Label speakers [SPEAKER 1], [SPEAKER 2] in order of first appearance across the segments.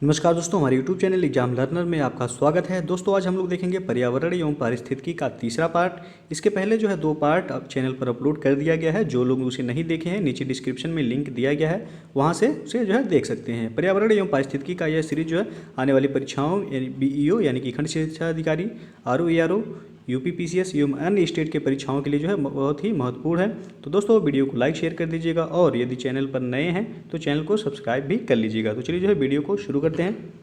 [SPEAKER 1] नमस्कार दोस्तों, हमारे YouTube चैनल एग्जाम लर्नर में आपका स्वागत है। दोस्तों आज हम लोग देखेंगे पर्यावरण एवं पारिस्थितिकी का तीसरा पार्ट। इसके पहले जो है 2 पार्ट अब चैनल पर अपलोड कर दिया गया है। जो लोग उसे नहीं देखे हैं नीचे डिस्क्रिप्शन में लिंक दिया गया है, वहाँ से उसे जो है देख सकते हैं। पर्यावरण एवं पारिस्थितिकी का यह सीरीज जो है आने वाली परीक्षाओं BEO यानी कि खंड शिक्षा अधिकारी, RO ARO, UPPCS एवं अन्य स्टेट के परीक्षाओं के लिए जो है बहुत ही महत्वपूर्ण है। तो दोस्तों वीडियो को लाइक शेयर कर दीजिएगा और यदि चैनल पर नए हैं तो चैनल को सब्सक्राइब भी कर लीजिएगा। तो चलिए जो है वीडियो को शुरू करते हैं।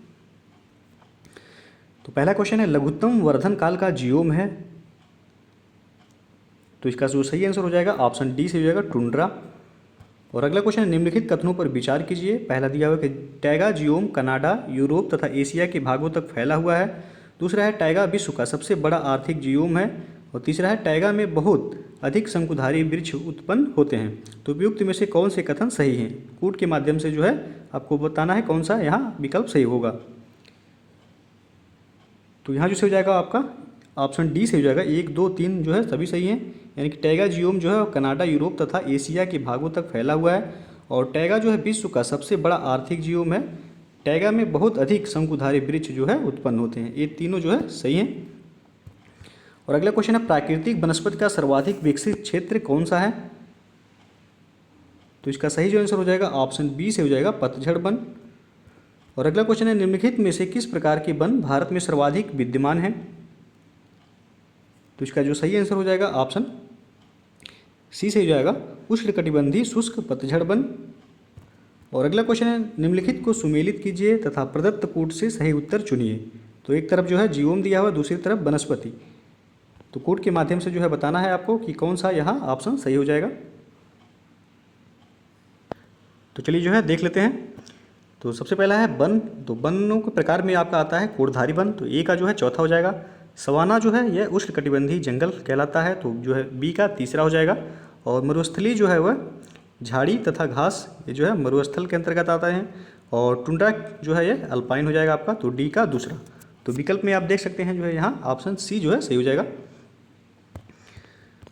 [SPEAKER 1] तो पहला क्वेश्चन है, लघुत्तम वर्धन काल का जियोम है। तो इसका जो सही आंसर हो जाएगा ऑप्शन डी से हो जाएगा टुंड्रा। और अगला क्वेश्चन है, निम्नलिखित कथनों पर विचार कीजिए। पहला दिया हुआ है कि टैगा जियोम कनाडा, यूरोप तथा एशिया के भागों तक फैला हुआ है। दूसरा है टैगा विश्व का सबसे बड़ा आर्थिक जियोम है। और तीसरा है टैगा में बहुत अधिक शंकुधारी वृक्ष उत्पन्न होते हैं। तो उपयुक्त में से कौन से कथन सही हैं? कूट के माध्यम से जो है आपको बताना है कौन सा यहाँ विकल्प सही होगा। तो यहाँ जो सही हो जाएगा आपका ऑप्शन डी से हो जाएगा। 1, 2, 3 जो है सभी सही हैं। यानी कि टैगा जियोम जो है कनाडा, यूरोप तथा एशिया के भागों तक फैला हुआ है। और टैगा जो है विश्व का सबसे बड़ा आर्थिक जियोम है। टैगा में बहुत अधिक शंकुधारी वृक्ष जो है उत्पन्न होते हैं। ये तीनों जो है सही हैं। और अगला क्वेश्चन है, प्राकृतिक वनस्पति का सर्वाधिक विकसित क्षेत्र कौन सा है? तो इसका सही जो आंसर हो जाएगा ऑप्शन बी से हो जाएगा पतझड़ वन। और अगला क्वेश्चन है, निम्नलिखित में से किस प्रकार के वन भारत में सर्वाधिक विद्यमान हैं? तो इसका जो सही आंसर हो जाएगा ऑप्शन सी से हो जाएगा उष्णकटिबंधीय शुष्क पतझड़ वन। और अगला क्वेश्चन है, निम्नलिखित को सुमेलित कीजिए तथा प्रदत्त कूट से सही उत्तर चुनिए। तो एक तरफ जो है जियोम दिया हुआ, दूसरी तरफ वनस्पति। तो कूट के माध्यम से जो है बताना है आपको कि कौन सा यहाँ ऑप्शन सही हो जाएगा। तो चलिए जो है देख लेते हैं। तो सबसे पहला है वन। तो वनों के प्रकार में आपका आता है कोड़धारी वन। तो ए का जो है चौथा हो जाएगा। सवाना जो है यह उष्णकटिबंधीय जंगल कहलाता है। तो जो है बी का तीसरा हो जाएगा। और मरुस्थली जो है वह झाड़ी तथा घास, ये जो है मरुस्थल के अंतर्गत आता है। और टुंड्रा जो है ये अल्पाइन हो जाएगा आपका। तो डी का दूसरा। तो विकल्प में आप देख सकते हैं जो है यहाँ ऑप्शन सी जो है सही हो जाएगा।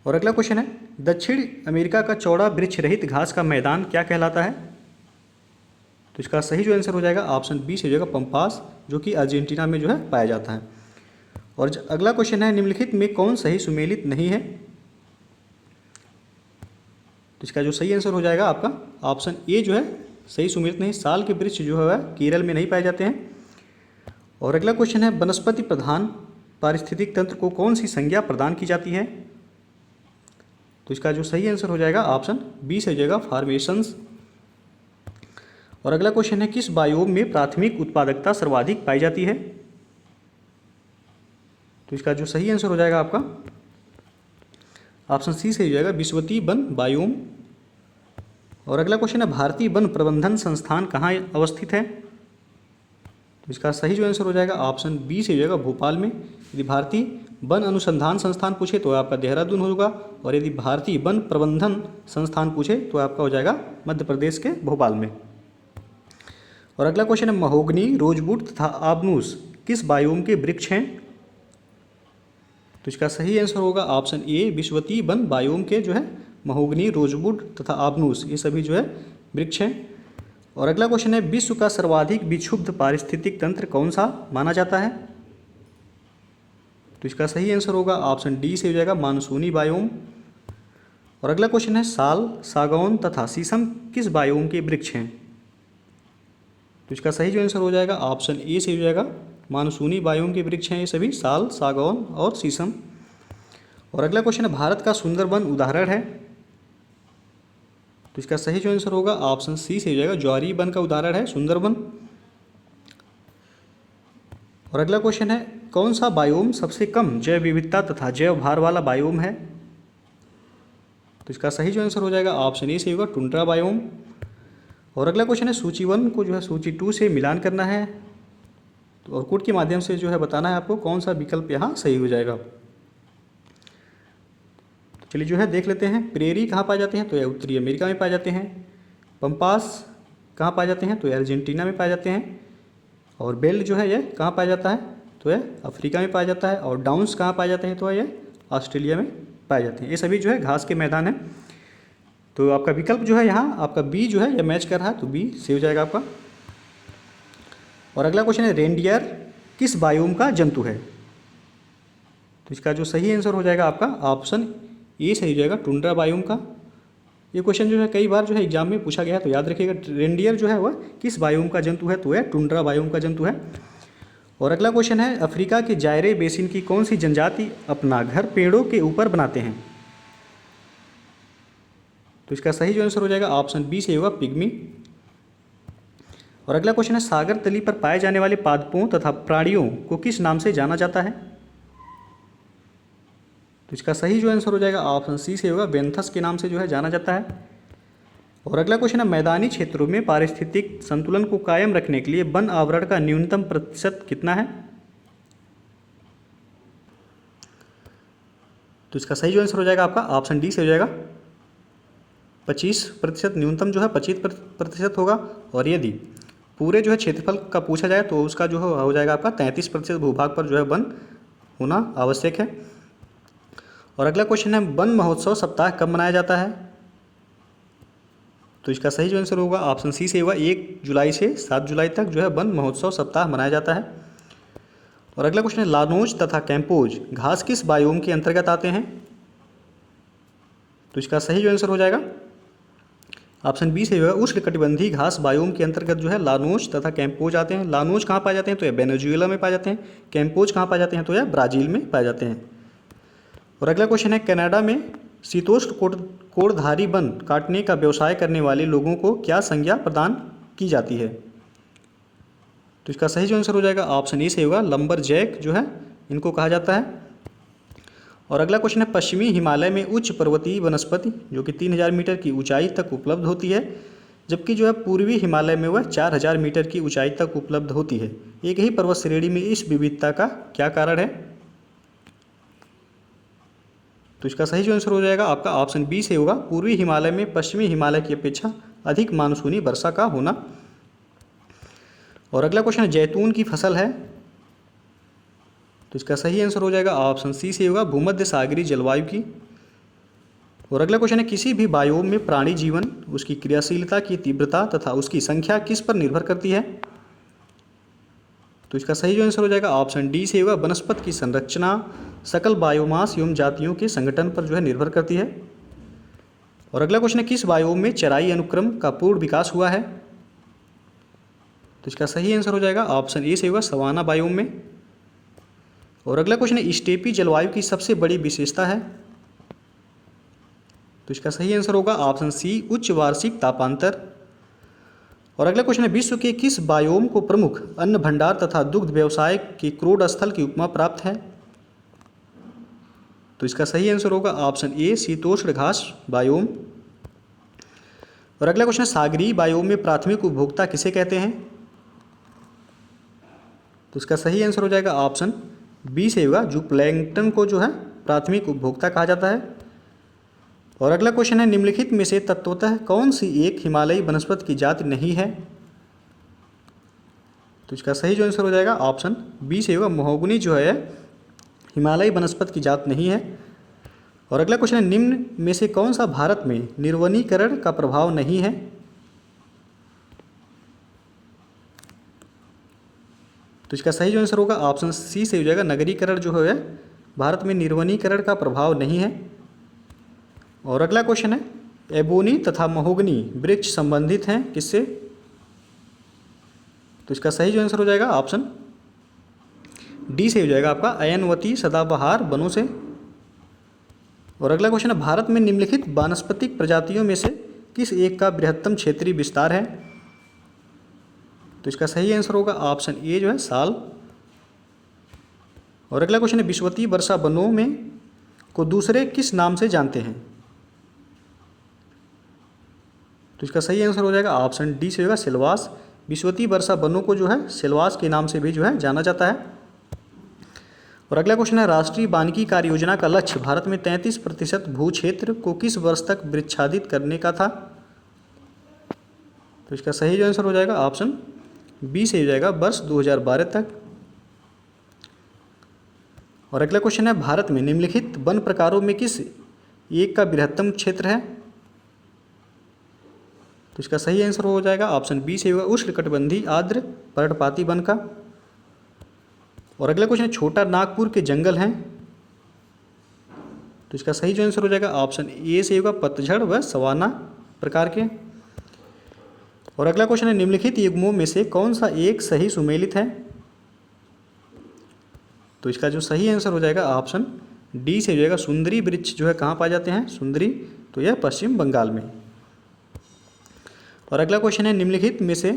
[SPEAKER 1] और अगला क्वेश्चन है, दक्षिण अमेरिका का चौड़ा वृक्ष रहित घास का मैदान क्या कहलाता है? तो इसका सही जो आंसर हो जाएगा ऑप्शन बी से हो जाएगा पंपास, जो कि अर्जेंटीना में जो है पाया जाता है। और अगला क्वेश्चन है, निम्नलिखित में कौन सही सुमेलित नहीं है? तो इसका जो सही आंसर हो जाएगा आपका ऑप्शन ए जो है सही सुमेलित नहीं। साल के वृक्ष जो है केरल में नहीं पाए जाते हैं। और अगला क्वेश्चन है, वनस्पति प्रधान पारिस्थितिक तंत्र को कौन सी संज्ञा प्रदान की जाती है? तो इसका जो सही आंसर हो जाएगा ऑप्शन बी से हो जाएगा फॉर्मेशंस। और अगला क्वेश्चन है, किस बायोम में प्राथमिक उत्पादकता सर्वाधिक पाई जाती है? तो इसका जो सही आंसर हो जाएगा आपका ऑप्शन सी से हो जाएगा विषुवतीय वन बायोम। और अगला क्वेश्चन है, भारतीय वन प्रबंधन संस्थान कहाँ अवस्थित है? तो इसका सही जो आंसर हो जाएगा ऑप्शन बी से हो जाएगा भोपाल में। यदि भारतीय वन अनुसंधान संस्थान पूछे तो आपका देहरादून होगा। और यदि भारतीय वन प्रबंधन संस्थान पूछे तो आपका हो जाएगा मध्य प्रदेश के भोपाल में। और अगला क्वेश्चन है, महोगनी, रोजवुड तथा आबनूस किस बायोम के वृक्ष हैं? तो इसका सही आंसर होगा ऑप्शन ए विषुवतीय वन बायोम के जो है महोगनी, रोजवुड तथा आबनूस ये सभी जो है वृक्ष हैं। और अगला क्वेश्चन है, विश्व का सर्वाधिक विक्षुब्ध पारिस्थितिक तंत्र कौन सा माना जाता है? तो इसका सही आंसर होगा ऑप्शन डी से हो जाएगा मानसूनी बायोम। और अगला क्वेश्चन है, साल, सागौन तथा शीशम किस बायोम के वृक्ष हैं? तो इसका सही जो आंसर हो जाएगा ऑप्शन ए से हो जाएगा मानसूनी बायोम के वृक्ष हैं ये सभी, साल, सागौन और शीशम। और अगला क्वेश्चन है, भारत का सुंदरवन उदाहरण है? तो इसका सही जो आंसर होगा ऑप्शन सी से हो जाएगा ज्वारी वन का उदाहरण है सुंदरवन। और अगला क्वेश्चन है, कौन सा बायोम सबसे कम जैव विविधता तथा जैव भार वाला बायोम है? तो इसका सही जो आंसर हो जाएगा ऑप्शन ए से होगा टुंड्रा बायोम। और अगला क्वेश्चन है, सूची 1 को जो है सूची 2 से मिलान करना है। तो और कूट के माध्यम से जो है बताना है आपको कौन सा विकल्प यहाँ सही हो जाएगा। तो चलिए जो है देख लेते हैं। प्रेरी कहाँ पाए जाते हैं? तो यह उत्तरी अमेरिका में पाए जाते हैं। पंपास कहाँ पाए जाते हैं? तो यह अर्जेंटीना में पाए जाते हैं। और बेल्ट जो है यह कहाँ पाया जाता है? तो यह अफ्रीका में पाया जाता है। और डाउन्स कहाँ पाए जाते हैं? तो यह ऑस्ट्रेलिया में पाए जाते हैं। ये सभी जो है घास के मैदान हैं। तो आपका विकल्प जो है यहाँ आपका बी जो है यह मैच कर रहा है, तो बी से हो जाएगा आपका। और अगला क्वेश्चन है रेनडियर किस बायोम का जंतु है? तो इसका जो सही आंसर हो जाएगा आपका ऑप्शन ए सही हो जाएगा, टुंड्रा बायोम का। ये क्वेश्चन जो है कई बार जो है एग्जाम में पूछा गया है, तो याद रखिएगा रेनडियर जो है वह किस बायोम का जंतु है, तो यह टुंड्रा बायोम का जंतु है। और अगला क्वेश्चन है अफ्रीका के जायरे बेसिन की कौन सी जनजाति अपना घर पेड़ों के ऊपर बनाते हैं? तो इसका सही जो आंसर हो जाएगा ऑप्शन बी से होगा, पिग्मी। और अगला क्वेश्चन है सागर तली पर पाए जाने वाले पादपों तथा प्राणियों को किस नाम से जाना जाता है? तो इसका सही जो आंसर हो जाएगा ऑप्शन सी से होगा, बेंथस के नाम से जो है जाना जाता है। और अगला क्वेश्चन है मैदानी क्षेत्रों में पारिस्थितिक संतुलन को कायम रखने के लिए वन आवरण का न्यूनतम प्रतिशत कितना है? तो इसका सही जो आंसर हो जाएगा आपका ऑप्शन डी से हो जाएगा, 25%। न्यूनतम जो है 25% होगा। और यदि पूरे जो है क्षेत्रफल का पूछा जाए तो उसका जो हो जाएगा आपका 33% भूभाग पर जो है वन होना आवश्यक है। और अगला क्वेश्चन है वन महोत्सव सप्ताह कब मनाया जाता है? तो इसका सही जो आंसर होगा ऑप्शन सी से होगा, 1 जुलाई से 7 जुलाई तक जो है वन महोत्सव सप्ताह मनाया जाता है। और अगला क्वेश्चन है लानोज तथा कैंपोज घास किस बायोम के अंतर्गत आते हैं? तो इसका सही जो आंसर हो जाएगा ऑप्शन बी से होगा, उष्णकटिबंधीय घास बायोम के अंतर्गत जो है लानोज तथा कैंपोज आते हैं। लानोज कहाँ पाए जाते हैं? तो यह वेनेजुएला में पाए जाते हैं। कैंपोज कहाँ पाए जाते हैं? तो यह ब्राज़ील में पाए जाते हैं। और अगला क्वेश्चन है कनाडा में शीतोष्ण कोड़धारी वन काटने का व्यवसाय करने वाले लोगों को क्या संज्ञा प्रदान की जाती है? तो इसका सही जो आंसर हो जाएगा ऑप्शन ए से होगा, लंबर जैक जो है इनको कहा जाता है। और अगला क्वेश्चन है पश्चिमी हिमालय में उच्च पर्वतीय वनस्पति जो कि 3000 मीटर की ऊंचाई तक उपलब्ध होती है, जबकि जो है पूर्वी हिमालय में वह 4000 मीटर की ऊंचाई तक उपलब्ध होती है। एक ही पर्वत श्रेणी में इस विविधता का क्या कारण है? तो इसका सही जो आंसर हो जाएगा आपका ऑप्शन बी से होगा, पूर्वी हिमालय में पश्चिमी हिमालय की अपेक्षा अधिक मानसूनी वर्षा का होना। और अगला क्वेश्चन है जैतून की फसल है, तो इसका सही आंसर हो जाएगा ऑप्शन सी से होगा, भूमध्य सागरीय जलवायु की। और अगला क्वेश्चन है किसी भी बायोम में प्राणी जीवन उसकी क्रियाशीलता की तीव्रता तथा उसकी संख्या किस पर निर्भर करती है? तो इसका सही जो आंसर हो जाएगा ऑप्शन डी से होगा, वनस्पति की संरचना सकल बायोमास एवं जातियों के संगठन पर जो है निर्भर करती है। और अगला क्वेश्चन है किस बायोम में चराई अनुक्रम का पूर्ण विकास हुआ है? तो इसका सही आंसर हो जाएगा ऑप्शन ए से होगा, सवाना बायोम में। और अगला क्वेश्चन है स्टेपी जलवायु की सबसे बड़ी विशेषता है? तो इसका सही आंसर होगा ऑप्शन सी, उच्च वार्षिक तापांतर। और अगला क्वेश्चन है विश्व के किस बायोम को प्रमुख अन्न भंडार तथा दुग्ध व्यवसाय के क्रोड स्थल की उपमा प्राप्त है? तो इसका सही आंसर होगा ऑप्शन ए, शीतोष्ण घास बायोम। और अगला क्वेश्चन है सागरीय बायोम में प्राथमिक उपभोक्ता किसे कहते हैं? तो इसका सही आंसर हो जाएगा ऑप्शन बी से होगा, जूप्लैंक्टन को जो है प्राथमिक उपभोक्ता कहा जाता है। और अगला क्वेश्चन है निम्नलिखित में से तत्वतः कौन सी एक हिमालयी वनस्पति की जाति नहीं है? तो इसका सही जो आंसर हो जाएगा ऑप्शन बी से होगा, महोगनी जो है हिमालयी वनस्पति की जात नहीं है। और अगला क्वेश्चन है निम्न में से कौन सा भारत में निर्वनीकरण का प्रभाव नहीं है? तो इसका सही जो आंसर होगा ऑप्शन सी से हो जाएगा, नगरीकरण जो है भारत में निर्वनीकरण का प्रभाव नहीं है। और अगला क्वेश्चन है एबोनी तथा महोगनी वृक्ष संबंधित हैं किससे? तो इसका सही जो आंसर हो जाएगा ऑप्शन डी से हो जाएगा आपका, अयनवती सदाबहार वनों से। और अगला क्वेश्चन है भारत में निम्नलिखित वानस्पतिक प्रजातियों में से किस एक का बृहत्तम क्षेत्रीय विस्तार है? तो इसका सही आंसर होगा ऑप्शन ए जो है, साल। और अगला क्वेश्चन है विषुवतीय वर्षा वनों में को दूसरे किस नाम से जानते हैं? तो इसका सही आंसर हो जाएगा ऑप्शन डी से होगा, सिलवास। विषुवतीय वर्षा वनों को जो है सिलवास के नाम से भी जो है जाना जाता है। और अगला क्वेश्चन है राष्ट्रीय वानिकी कार्य योजना का लक्ष्य भारत में 33% भू क्षेत्र को किस वर्ष तक वृक्षादित करने का था? तो इसका सही जो आंसर हो जाएगा ऑप्शन बी से हो जाएगा, वर्ष 2012 तक। और अगला क्वेश्चन है भारत में निम्नलिखित वन प्रकारों में किस एक का बृहत्तम क्षेत्र है? तो इसका सही आंसर हो जाएगा ऑप्शन बी से होगा उष्णकटिबंधीय आर्द्र पर्णपाती वन का। और अगला क्वेश्चन है छोटा नागपुर के जंगल हैं, तो इसका सही जो आंसर हो जाएगा ऑप्शन ए से होगा पतझड़ व सवाना प्रकार के। और अगला क्वेश्चन है निम्नलिखित युग्मों में से कौन सा एक सही सुमेलित है, तो इसका जो सही आंसर हो जाएगा ऑप्शन डी से हो जाएगा सुंदरी वृक्ष जो है कहाँ पाए जाते हैं सुंदरी, तो यह पश्चिम बंगाल में। और अगला क्वेश्चन है निम्नलिखित में से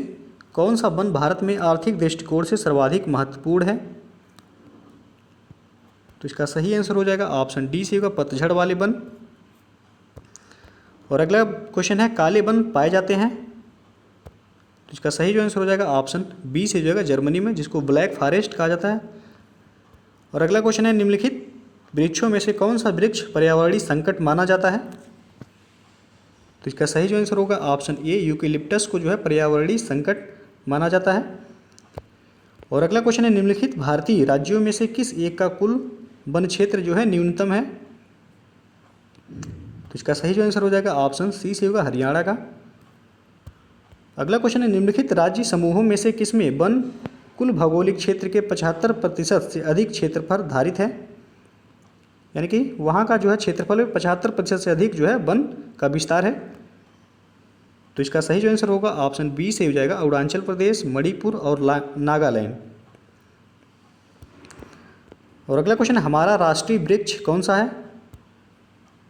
[SPEAKER 1] कौन सा वन भारत में आर्थिक दृष्टिकोण से सर्वाधिक महत्वपूर्ण है, तो इसका सही आंसर हो जाएगा ऑप्शन डी से होगा पतझड़ वाले वन। और अगला क्वेश्चन है काले वन पाए जाते हैं, तो इसका सही जो आंसर हो जाएगा ऑप्शन बी से हो जाएगा जर्मनी में, जिसको ब्लैक फॉरेस्ट कहा जाता है। और अगला क्वेश्चन है निम्नलिखित वृक्षों में से कौन सा वृक्ष पर्यावरणीय संकट माना जाता है, तो इसका सही जो आंसर होगा ऑप्शन ए यूकेलिप्टस को जो है पर्यावरणीय संकट माना जाता है। और अगला क्वेश्चन है निम्नलिखित भारतीय राज्यों में से किस एक का कुल वन क्षेत्र जो है न्यूनतम है, तो इसका सही जो आंसर हो जाएगा ऑप्शन सी से होगा हरियाणा का। अगला क्वेश्चन है निम्नलिखित राज्य समूहों में से किसमें वन कुल भौगोलिक क्षेत्र के 75% से अधिक क्षेत्र पर आधारित है, यानी कि वहाँ का जो है क्षेत्रफल 75% से अधिक जो है वन का विस्तार है, तो इसका सही जो आंसर होगा ऑप्शन बी से हो जाएगा अरुणाचल प्रदेश, मणिपुर और नागालैंड। और अगला क्वेश्चन है हमारा राष्ट्रीय वृक्ष कौन सा है,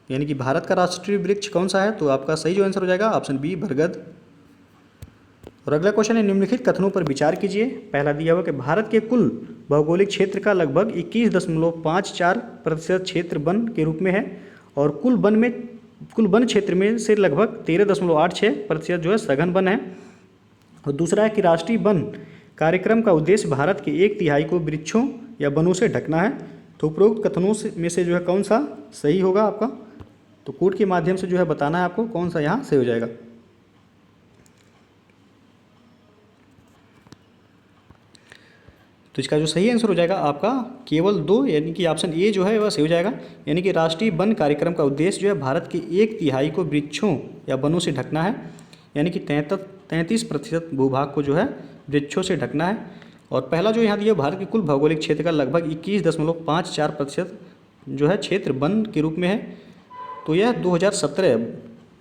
[SPEAKER 1] यानी कि भारत का राष्ट्रीय वृक्ष कौन सा है, तो आपका सही जो आंसर हो जाएगा ऑप्शन बी बरगद। और अगला क्वेश्चन है निम्नलिखित कथनों पर विचार कीजिए। पहला दिया हुआ कि भारत के कुल भौगोलिक क्षेत्र का लगभग 21.54% क्षेत्र वन के रूप में है और कुल वन क्षेत्र में से लगभग 13.86% जो है सघन वन है। और दूसरा है कि राष्ट्रीय वन कार्यक्रम का उद्देश्य भारत के 1/3 को वृक्षों या वनों से ढकना है, तो उपरोक्त कथनों में से जो है कौन सा सही होगा आपका, तो कोड के माध्यम से जो है बताना है आपको कौन सा यहाँ सही हो जाएगा। तो इसका जो सही आंसर हो जाएगा आपका केवल 2, यानी कि ऑप्शन ए जो है वह सही हो जाएगा, यानी कि राष्ट्रीय वन कार्यक्रम का उद्देश्य जो है भारत के 1/3 को वृक्षों या वनों से ढकना है, यानी कि 33% भूभाग को जो है वृक्षों से ढकना है। और पहला जो यहाँ दिया भारत के कुल भौगोलिक क्षेत्र का लगभग 21.54% जो है क्षेत्र वन के रूप में है, तो यह 2017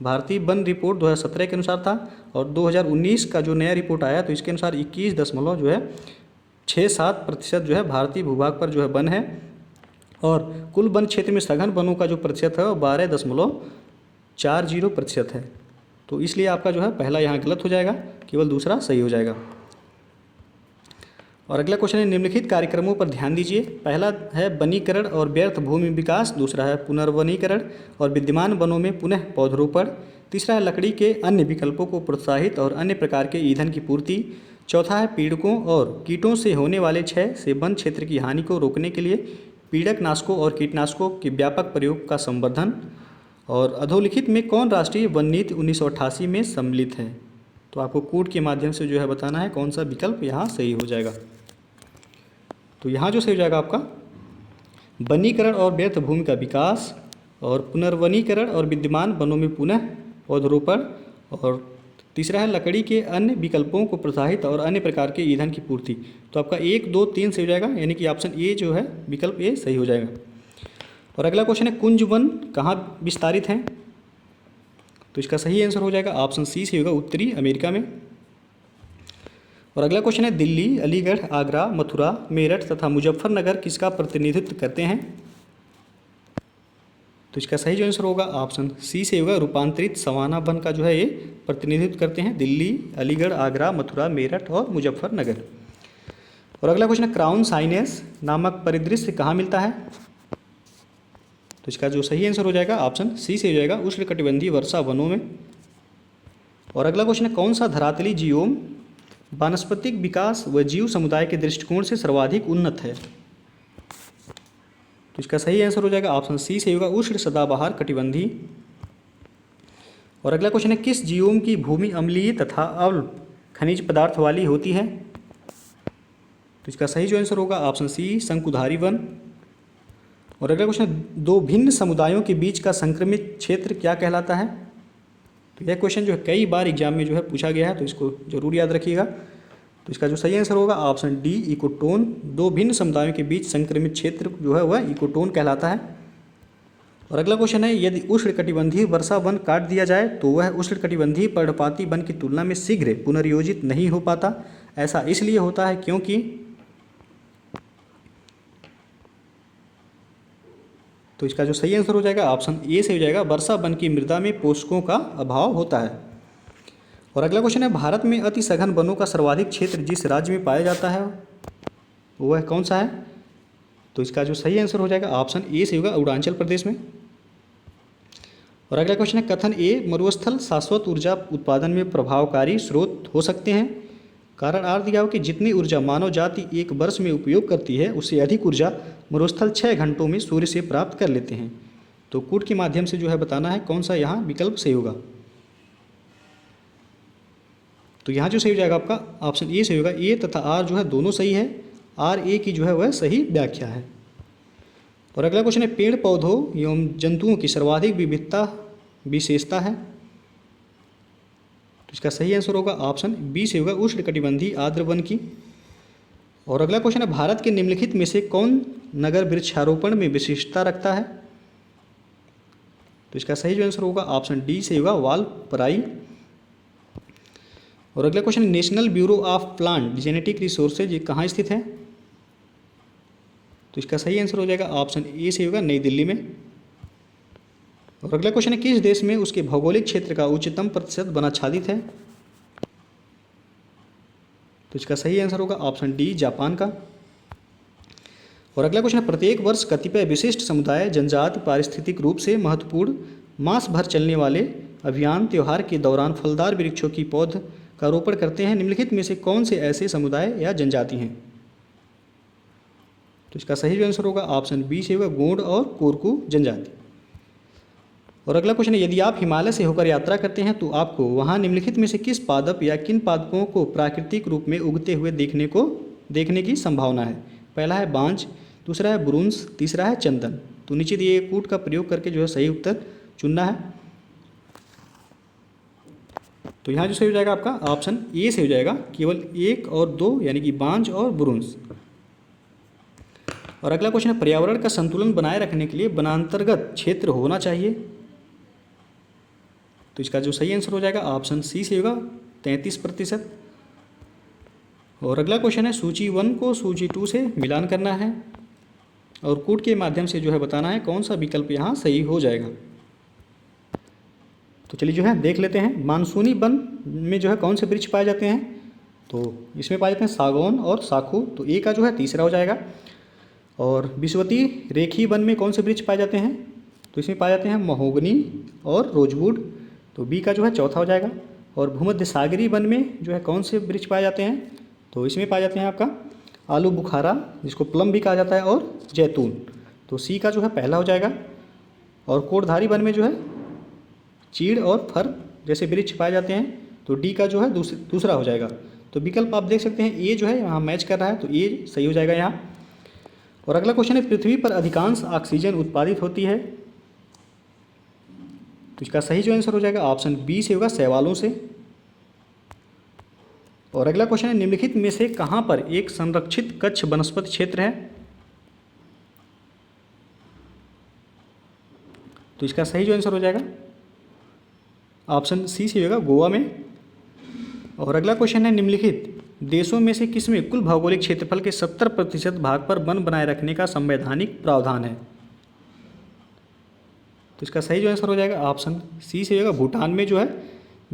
[SPEAKER 1] भारतीय वन रिपोर्ट 2017 के अनुसार था। और 2019 का जो नया रिपोर्ट आया तो इसके अनुसार 21.67% जो है भारतीय भूभाग पर जो है वन है, और कुल वन क्षेत्र में सघन वनों का जो प्रतिशत है वो 12.40% है, तो इसलिए आपका जो है पहला यहाँ गलत हो जाएगा, केवल दूसरा सही हो जाएगा। और अगला क्वेश्चन है निम्नलिखित कार्यक्रमों पर ध्यान दीजिए। पहला है वनीकरण और व्यर्थ भूमि विकास, दूसरा है पुनर्वनीकरण और विद्यमान वनों में पुनः पौधरोपण, तीसरा है लकड़ी के अन्य विकल्पों को प्रोत्साहित और अन्य प्रकार के ईंधन की पूर्ति, चौथा है पीड़कों और कीटों से होने वाले क्षय से वन क्षेत्र की हानि को रोकने के लिए पीड़कनाशकों और कीटनाशकों के व्यापक प्रयोग का संवर्धन, और अधोलिखित में कौन राष्ट्रीय वन नीति 1988 में सम्मिलित है, तो आपको कोड के माध्यम से जो है बताना है कौन सा विकल्प यहाँ सही हो जाएगा। तो यहाँ जो सही हो जाएगा आपका वनीकरण और व्यर्थ भूमि का विकास, और पुनर्वनीकरण और विद्यमान वनों में पुनः पौधरोपण, और तीसरा है लकड़ी के अन्य विकल्पों को प्रोत्साहित और अन्य प्रकार के ईंधन की पूर्ति। तो आपका 1, 2, 3 सही हो जाएगा, यानी कि ऑप्शन ए जो है विकल्प ए सही हो जाएगा। और अगला क्वेश्चन है कुंज वन कहाँ विस्तारित हैं, तो इसका सही आंसर हो जाएगा ऑप्शन सी से होगा उत्तरी अमेरिका में। और अगला क्वेश्चन है दिल्ली, अलीगढ़, आगरा, मथुरा, मेरठ तथा मुजफ्फरनगर किसका प्रतिनिधित्व करते हैं, तो इसका सही जो आंसर होगा ऑप्शन सी से होगा रूपांतरित सवाना वन का जो है ये प्रतिनिधित्व करते हैं दिल्ली, अलीगढ़, आगरा, मथुरा, मेरठ और मुजफ्फरनगर। और अगला क्वेश्चन है क्राउन साइनेस नामक परिदृश्य कहाँ मिलता है, तो इसका जो सही आंसर हो जाएगा ऑप्शन सी से हो जाएगा उष्णकटिबंधीय वर्षा वनों में। और अगला क्वेश्चन है कौन सा धरातली जीवोम वानस्पतिक विकास व जीव समुदाय के दृष्टिकोण से सर्वाधिक उन्नत है, तो इसका सही आंसर हो जाएगा ऑप्शन सी से होगा उष्ण सदाबहार कटिबंधी। और अगला क्वेश्चन है किस जीवों की भूमि अम्लीय तथा अम्ल खनिज पदार्थ वाली होती है, तो इसका सही जो आंसर होगा ऑप्शन सी शंकुधारी वन। और अगला क्वेश्चन है दो भिन्न समुदायों के बीच का संक्रमित क्षेत्र क्या कहलाता है, तो यह क्वेश्चन जो है कई बार एग्जाम में जो है पूछा गया है, तो इसको जरूर याद रखिएगा। तो इसका जो सही आंसर होगा ऑप्शन डी इकोटोन। दो भिन्न समुदायों के बीच संक्रमित क्षेत्र जो है वह इकोटोन कहलाता है। और अगला क्वेश्चन है, यदि उष्णकटिबंधीय वर्षा वन काट दिया जाए तो वह उष्णकटिबंधीय पर्णपाती वन की तुलना में शीघ्र पुनर्योजित नहीं हो पाता। ऐसा इसलिए होता है क्योंकि, तो इसका जो सही आंसर हो जाएगा ऑप्शन ए से हो जाएगा, वर्षा वन की मृदा में पोषकों का अभाव होता है। और अगला क्वेश्चन है, भारत में अति सघन वनों का सर्वाधिक क्षेत्र जिस राज्य में पाया जाता है वह कौन सा है? तो इसका जो सही आंसर हो जाएगा ऑप्शन ए से होगा, अरुणाचल प्रदेश में। और अगला क्वेश्चन है, कथन ए मरुस्थल शाश्वत ऊर्जा उत्पादन में प्रभावकारी स्रोत हो सकते हैं। कारण आर दिया हो कि जितनी ऊर्जा मानव जाति एक वर्ष में उपयोग करती है उससे अधिक ऊर्जा मरुस्थल 6 घंटों में सूर्य से प्राप्त कर लेते हैं। तो कूट के माध्यम से जो है बताना है कौन सा यहाँ विकल्प सही होगा। तो यहाँ जो सही हो जाएगा आपका ऑप्शन ए सही होगा। ए तथा आर जो है दोनों सही है, आर ए की जो है वह सही व्याख्या है। और अगला क्वेश्चन है, पेड़ पौधों एवं जंतुओं की सर्वाधिक विविधता विशेषता है। तो इसका सही आंसर होगा ऑप्शन बी से होगा, उष्णकटिबंधीय आर्द्र वन की। और अगला क्वेश्चन है, भारत के निम्नलिखित में से कौन नगर वृक्षारोपण में विशिष्टता रखता है। तो इसका सही जो आंसर होगा ऑप्शन डी से होगा, वालपराई। और अगला question, national bureau of plant genetic resources ये कहाँ स्थित है। तो इसका सही आंसर हो जाएगा ऑप्शन ए से होगा, नई दिल्ली में। और अगला क्वेश्चन है, किस देश में उसके भौगोलिक क्षेत्र का उच्चतम प्रतिशत वनाच्छादित है। तो इसका सही आंसर होगा ऑप्शन डी, जापान का। और अगला क्वेश्चन है, प्रत्येक वर्ष कतिपय विशिष्ट समुदाय जनजाति पारिस्थितिक रूप से महत्वपूर्ण मास भर चलने वाले अभियान त्योहार के दौरान फलदार वृक्षों की पौध का रोपण करते हैं। निम्नलिखित में से कौन से ऐसे समुदाय या जनजाति हैं। तो इसका सही जो आंसर होगा ऑप्शन बी से होगा, गोंड और कोरकू जनजाति। और अगला क्वेश्चन है, यदि आप हिमालय से होकर यात्रा करते हैं तो आपको वहां निम्नलिखित में से किस पादप या किन पादपों को प्राकृतिक रूप में उगते हुए देखने की संभावना है। पहला है बांज, दूसरा है बुरुंश, तीसरा है चंदन। तो नीचे दिए कूट का प्रयोग करके जो है सही उत्तर चुनना है। तो यहाँ जो सही हो जाएगा आपका ऑप्शन ए से हो जाएगा, केवल 1 और 2 यानी कि बांज और बुरुंश। और अगला क्वेश्चन है, पर्यावरण का संतुलन बनाए रखने के लिए वनांतर्गत क्षेत्र होना चाहिए। तो इसका जो सही आंसर हो जाएगा ऑप्शन सी से होगा, 33%। और अगला क्वेश्चन है, सूची 1 को सूची 2 से मिलान करना है और कूट के माध्यम से जो है बताना है कौन सा विकल्प यहाँ सही हो जाएगा। तो चलिए जो है देख लेते हैं, मानसूनी वन में जो है कौन से वृक्ष पाए जाते हैं। तो इसमें पाए जाते हैं सागौन और साखू, तो ए का जो है तीसरा हो जाएगा। और विषुवती रेखी वन में कौन से वृक्ष पाए जाते हैं। तो इसमें पाए जाते हैं महोगनी और रोजवुड, तो बी का जो है चौथा हो जाएगा। और भूमध्य सागरी वन में जो है कौन से वृक्ष पाए जाते हैं। तो इसमें पाए जाते हैं आपका आलू बुखारा, जिसको प्लम भी कहा जाता है, और जैतून, तो सी का जो है पहला हो जाएगा। और कोटधारी वन में जो है चीड़ और फर जैसे वृक्ष पाए जाते हैं, तो डी का जो है दूसरा हो जाएगा। तो विकल्प आप देख सकते हैं ए जो है यहाँ मैच कर रहा है, तो ए सही हो जाएगा यहाँ। और अगला क्वेश्चन है, पृथ्वी पर अधिकांश ऑक्सीजन उत्पादित होती है। तो इसका सही जो आंसर हो जाएगा ऑप्शन बी से होगा, शैवालों से। और अगला क्वेश्चन है, निम्नलिखित में से कहाँ पर एक संरक्षित कच्छ वनस्पति क्षेत्र है। तो इसका सही जो आंसर हो जाएगा ऑप्शन सी से होगा, गोवा में। और अगला क्वेश्चन है, निम्नलिखित देशों में से किसमें कुल भौगोलिक क्षेत्रफल के 70% भाग पर वन बनाए रखने का संवैधानिक प्रावधान है। तो इसका सही जो आंसर हो जाएगा ऑप्शन सी से होगा, भूटान में जो है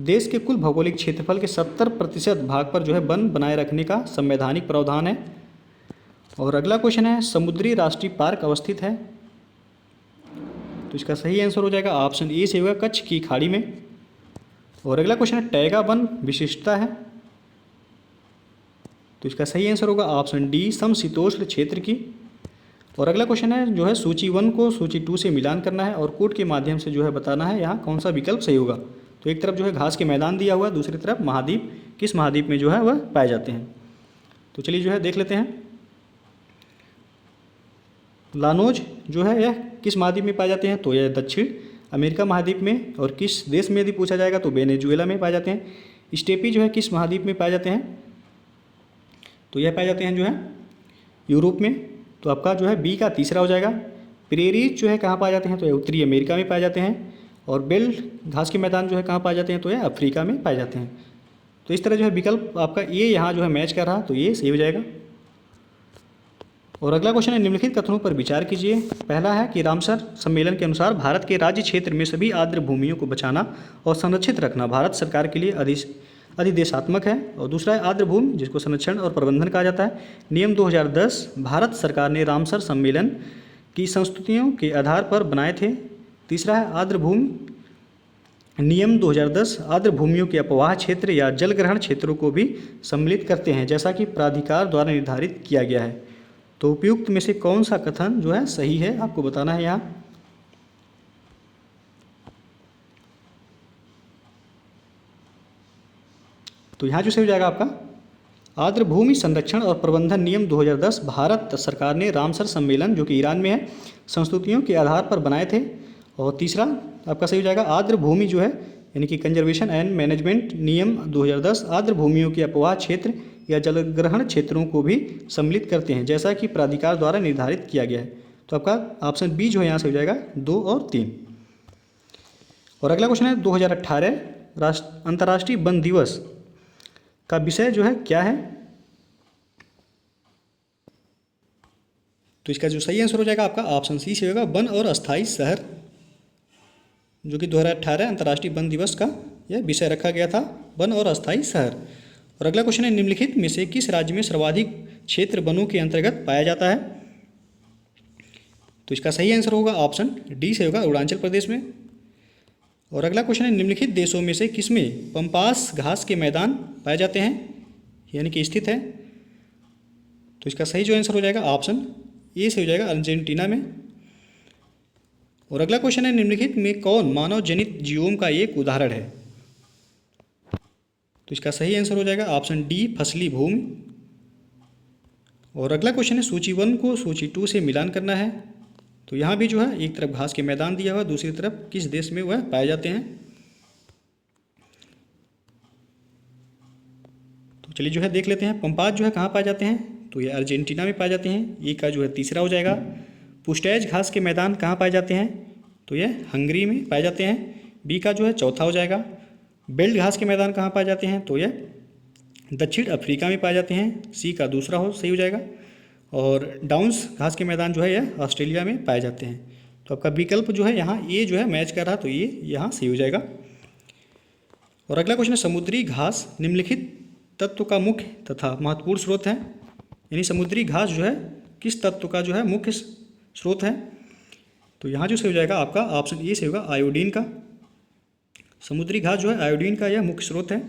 [SPEAKER 1] देश के कुल भौगोलिक क्षेत्रफल के 70% भाग पर जो है वन बनाए रखने का संवैधानिक प्रावधान है। और अगला क्वेश्चन है, समुद्री राष्ट्रीय पार्क अवस्थित है। तो इसका सही आंसर हो जाएगा ऑप्शन ए से होगा, कच्छ की खाड़ी में। और अगला क्वेश्चन है, टैगा वन विशिष्टता है। तो इसका सही आंसर होगा ऑप्शन डी, समशीतोष्ण क्षेत्र की। और अगला क्वेश्चन है जो है, सूची 1 को सूची 2 से मिलान करना है और कोड के माध्यम से जो है बताना है यहाँ कौन सा विकल्प सही होगा। तो एक तरफ जो है घास के मैदान दिया हुआ है, दूसरी तरफ महाद्वीप, किस महाद्वीप में जो है वह पाए जाते हैं। तो चलिए जो है देख लेते हैं, लानोज जो है यह किस महाद्वीप में पाए जाते हैं। तो यह दक्षिण अमेरिका महाद्वीप में, और किस देश में यदि पूछा जाएगा तो वेनेजुएला में पाए जाते हैं। स्टेपी जो है किस महाद्वीप में पाए जाते हैं, तो यह पाए जाते हैं जो है यूरोप में। तो आपका जो है बी का तीसरा हो जाएगा। प्रेरीज जो है कहाँ पाए जाते हैं, तो ये उत्तरी अमेरिका में पाए जाते हैं। और बेल्ट घास के मैदान जो है कहाँ पाए जाते हैं, तो ये अफ्रीका में पाए जाते हैं। तो इस तरह जो है विकल्प आपका ये यहाँ जो है मैच कर रहा, तो ये सही हो जाएगा। और अगला क्वेश्चन है, निम्नलिखित कथनों पर विचार कीजिए। पहला है कि रामसर सम्मेलन के अनुसार भारत के राज्य क्षेत्र में सभी आर्द्र भूमियों को बचाना और संरक्षित रखना भारत सरकार के लिए अधिदेशात्मक है। और दूसरा है आर्द्र भूमि, जिसको संरक्षण और प्रबंधन कहा जाता है। नियम 2010 भारत सरकार ने रामसर सम्मेलन की संस्तुतियों के आधार पर बनाए थे। तीसरा है आर्द्र भूमि नियम 2010 आर्द्र भूमियों के अपवाह क्षेत्र या जलग्रहण क्षेत्रों को भी सम्मिलित करते हैं, जैसा कि प्राधिकार द्वारा निर्धारित किया गया है। तो उपयुक्त में से कौन सा कथन जो है सही है, आपको बताना है यहाँ। तो यहाँ जो सही हो जाएगा आपका आर्द्र भूमि संरक्षण और प्रबंधन नियम 2010 भारत सरकार ने रामसर सम्मेलन, जो कि ईरान में है, संस्तुतियों के आधार पर बनाए थे। और तीसरा आपका सही हो जाएगा आर्द्र भूमि जो है यानी कि कंजर्वेशन एंड मैनेजमेंट नियम 2010 आर्द्र भूमियों के अपवाह क्षेत्र या जलग्रहण क्षेत्रों को भी सम्मिलित करते हैं, जैसा कि प्राधिकार द्वारा निर्धारित किया गया है। तो आपका ऑप्शन बी जो है यहाँ से हो जाएगा 2 और 3। और अगला क्वेश्चन है 2018 अंतर्राष्ट्रीय वन दिवस का विषय जो है क्या है, तो इसका जो सही आंसर हो जाएगा आपका ऑप्शन सी से होगा वन और अस्थायी शहर, जो कि 2018 अंतर्राष्ट्रीय वन दिवस का यह विषय रखा गया था, वन और अस्थायी शहर। और अगला क्वेश्चन है निम्नलिखित में से किस राज्य में सर्वाधिक क्षेत्र वनों के अंतर्गत पाया जाता है, तो इसका सही आंसर होगा ऑप्शन डी से होगा अरुणाचल प्रदेश में। और अगला क्वेश्चन है निम्नलिखित देशों में से किसमें पंपास घास के मैदान पाए जाते हैं यानी कि स्थित है, तो इसका सही जो आंसर हो जाएगा ऑप्शन ए से हो जाएगा अर्जेंटीना में। और अगला क्वेश्चन है निम्नलिखित में कौन मानव जनित जीवों का एक उदाहरण है, तो इसका सही आंसर हो जाएगा ऑप्शन डी फसली भूमि। और अगला क्वेश्चन है सूची 1 को सूची 2 से मिलान करना है, तो यहाँ भी जो है एक तरफ घास के मैदान दिया हुआ, दूसरी तरफ किस देश में वह पाए जाते हैं। तो चलिए जो है देख लेते हैं पंपास जो है कहाँ पाए जाते हैं, तो ये अर्जेंटीना में पाए जाते हैं, ए का जो है तीसरा हो जाएगा। पुस्टैज घास के मैदान कहाँ पाए जाते हैं, तो ये हंगरी में पाए जाते हैं, बी का जो है चौथा हो जाएगा। बेल्ट घास के मैदान कहाँ पाए जाते हैं, तो ये दक्षिण अफ्रीका में पाए जाते हैं, सी का दूसरा सही हो जाएगा। और डाउन्स घास के मैदान जो है यह ऑस्ट्रेलिया में पाए जाते हैं। तो आपका विकल्प जो है यहाँ ये जो है मैच कर रहा, तो ये यहाँ सही हो जाएगा। और अगला क्वेश्चन है समुद्री घास निम्नलिखित तत्व का मुख्य तथा महत्वपूर्ण स्रोत है, यानी समुद्री घास जो है किस तत्व का जो है मुख्य स्रोत है, तो यहाँ जो सही हो जाएगा आपका ऑप्शन ए से होगा आयोडीन का। समुद्री घास जो है आयोडीन का यह मुख्य स्रोत है।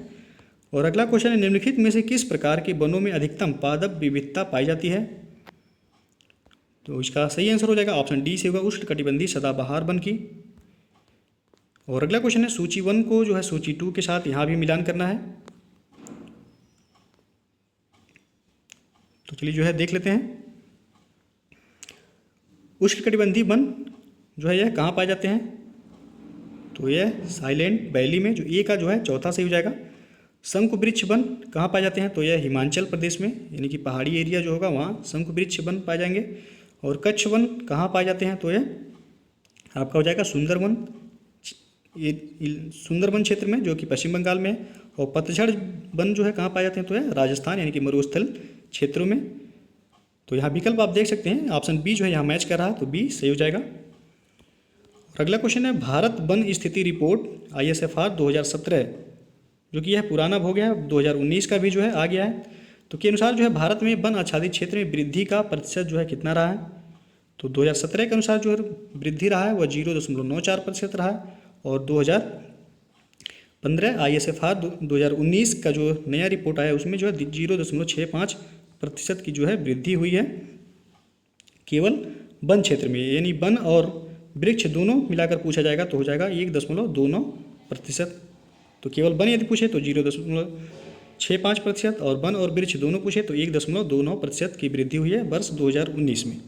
[SPEAKER 1] और अगला क्वेश्चन है निम्नलिखित में से किस प्रकार के वनों में अधिकतम पादप विविधता पाई जाती है, तो इसका सही आंसर हो जाएगा ऑप्शन डी से होगा उष्णकटिबंधीय सदाबहार वन की। और अगला क्वेश्चन है सूची 1 को जो है सूची 2 के साथ यहाँ भी मिलान करना है, तो चलिए जो है देख लेते हैं उष्णकटिबंधीय वन जो है यह कहाँ पाए जाते हैं, तो यह साइलेंट वैली में, जो ए का जो है चौथा सही हो जाएगा। शंकु वृक्ष वन कहाँ पाए जाते हैं, तो यह हिमाचल प्रदेश में, यानी कि पहाड़ी एरिया जो होगा वहाँ शंकु वृक्ष वन पाए जाएंगे। और कच्छ वन कहाँ पाए जाते हैं, तो यह आपका हो जाएगा सुंदरवन, ये सुंदरवन क्षेत्र में जो कि पश्चिम बंगाल में है। और पतझड़ वन जो है कहाँ पाए जाते हैं, तो यह राजस्थान यानी कि मरुस्थल क्षेत्रों में। तो यहाँ विकल्प आप देख सकते हैं ऑप्शन बी जो है यहाँ मैच कर रहा है, तो बी सही हो जाएगा। और अगला क्वेश्चन है भारत वन स्थिति रिपोर्ट ISFR 2017, जो कि यह पुराना हो गया है, 2019 का भी जो है आ गया है, तो के अनुसार जो है भारत में वन आच्छादित क्षेत्र में वृद्धि का प्रतिशत जो है कितना रहा है, तो 2017 के अनुसार जो है वृद्धि रहा है वह 0.94% रहा है। और 2015 ISFR 2019 का जो नया रिपोर्ट आया उसमें जो है 0.65% की जो है वृद्धि हुई है केवल वन क्षेत्र में, यानी वन और वृक्ष दोनों मिलाकर पूछा जाएगा तो हो जाएगा 1.29%। तो केवल वन यदि पूछे तो 0.65% और वन और वृक्ष दोनों पूछे तो 1.29% की वृद्धि हुई है वर्ष 2019 में।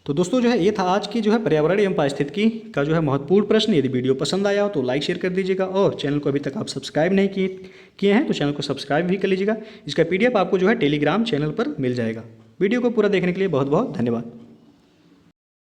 [SPEAKER 1] तो दोस्तों जो है ये था आज की जो है पर्यावरण एवं पारिस्थितिकी का जो है महत्वपूर्ण प्रश्न। यदि वीडियो पसंद आया हो तो लाइक शेयर कर दीजिएगा, और चैनल को अभी तक आप सब्सक्राइब नहीं किए हैं तो चैनल को सब्सक्राइब भी कर लीजिएगा। इसका PDF आपको जो है टेलीग्राम चैनल पर मिल जाएगा। वीडियो को पूरा देखने के लिए बहुत बहुत धन्यवाद।